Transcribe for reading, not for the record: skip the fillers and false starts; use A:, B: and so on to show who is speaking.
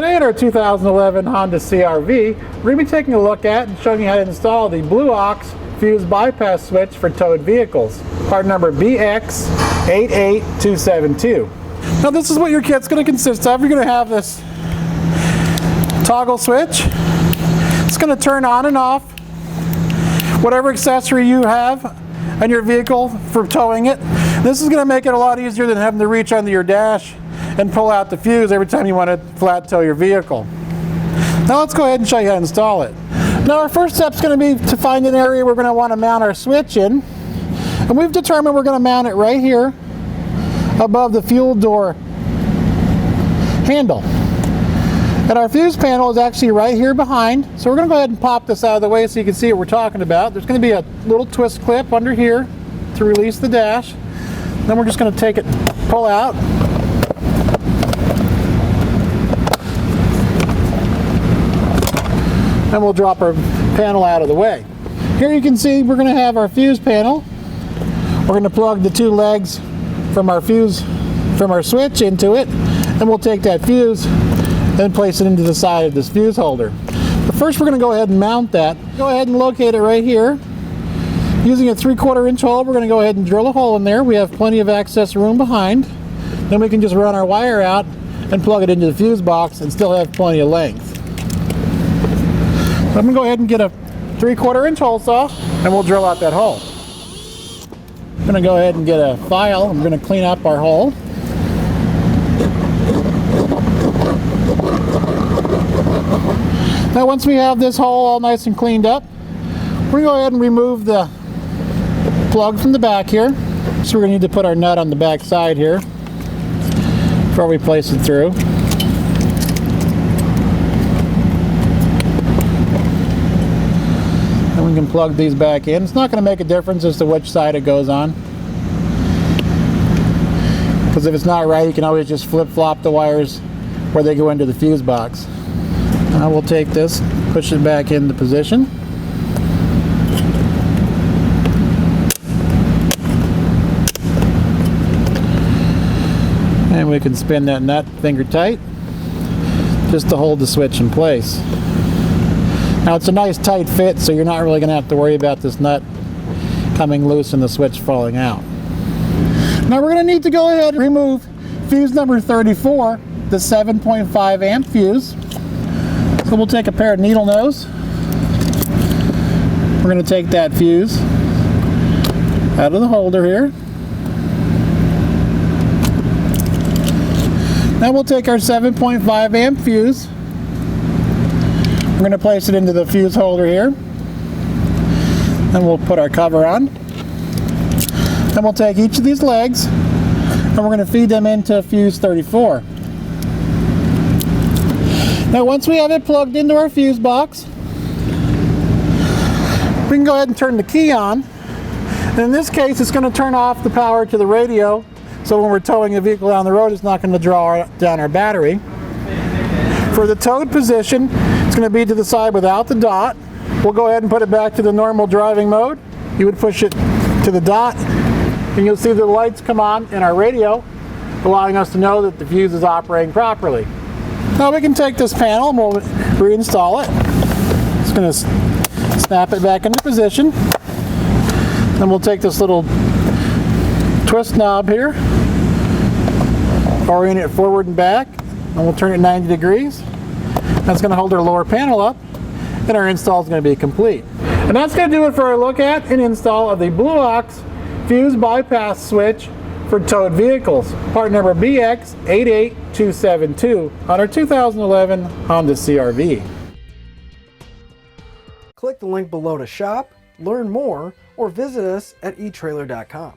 A: Today in our 2011 Honda CRV, we're going to be taking a look at and showing you how to install the Blue Ox fuse bypass switch for towed vehicles. Part number BX88272. Now this is what your kit's going to consist of. You're going to have this toggle switch. It's going to turn on and off whatever accessory you have on your vehicle for towing it. This is going to make it a lot easier than having to reach under your dash and pull out the fuse every time you want to flat tow your vehicle. Now let's go ahead and show you how to install it. Now our first step is going to be to find an area we're going to want to mount our switch in. And we've determined we're going to mount it right here above the fuel door handle. And our fuse panel is actually right here behind. So we're going to go ahead and pop this out of the way so you can see what we're talking about. There's going to be a little twist clip under here to release the dash. Then we're just going to take it, pull out. And we'll drop our panel out of the way. Here you can see we're going to have our fuse panel. We're going to plug the two legs from our switch into it, and we'll take that fuse and place it into the side of this fuse holder. But first we're going to go ahead and mount that. Go ahead and locate it right here. Using a 3/4 inch hole, we're going to go ahead and drill a hole in there. We have plenty of access room behind. Then we can just run our wire out and plug it into the fuse box and still have plenty of length. So I'm going to go ahead and get a 3/4 inch hole saw and we'll drill out that hole. I'm going to go ahead and get a file. I'm going to clean up our hole. Now once we have this hole all nice and cleaned up, we're going to go ahead and remove the plug from the back here. So we're going to need to put our nut on the back side here before we place it through. And we can plug these back in. It's not going to make a difference as to which side it goes on, because if it's not right, you can always just flip-flop the wires where they go into the fuse box. Now we'll take this, push it back into position. And we can spin that nut finger tight just to hold the switch in place. Now it's a nice tight fit, so you're not really going to have to worry about this nut coming loose and the switch falling out. Now we're going to need to go ahead and remove fuse number 34, the 7.5 amp fuse. So we'll take a pair of needle nose. We're going to take that fuse out of the holder here. Now we'll take our 7.5 amp fuse. We're going to place it into the fuse holder here. Then we'll put our cover on. Then we'll take each of these legs and we're going to feed them into fuse 34. Now once we have it plugged into our fuse box, we can go ahead and turn the key on. And in this case, it's going to turn off the power to the radio, so when we're towing a vehicle down the road, it's not going to draw down our battery. For the towed position, it's going to be to the side without the dot. We'll go ahead and put it back to the normal driving mode. You would push it to the dot, and you'll see the lights come on in our radio, allowing us to know that the fuse is operating properly. Now we can take this panel and we'll reinstall it. It's going to snap it back into position. Then we'll take this little twist knob here, orient it forward and back, and we'll turn it 90 degrees. That's going to hold our lower panel up, and our install is going to be complete. And that's going to do it for our look at and install of the Blue Ox fuse bypass switch for towed vehicles, part number BX88272 on our 2011 Honda CRV.
B: Click the link below to shop, learn more, or visit us at etrailer.com.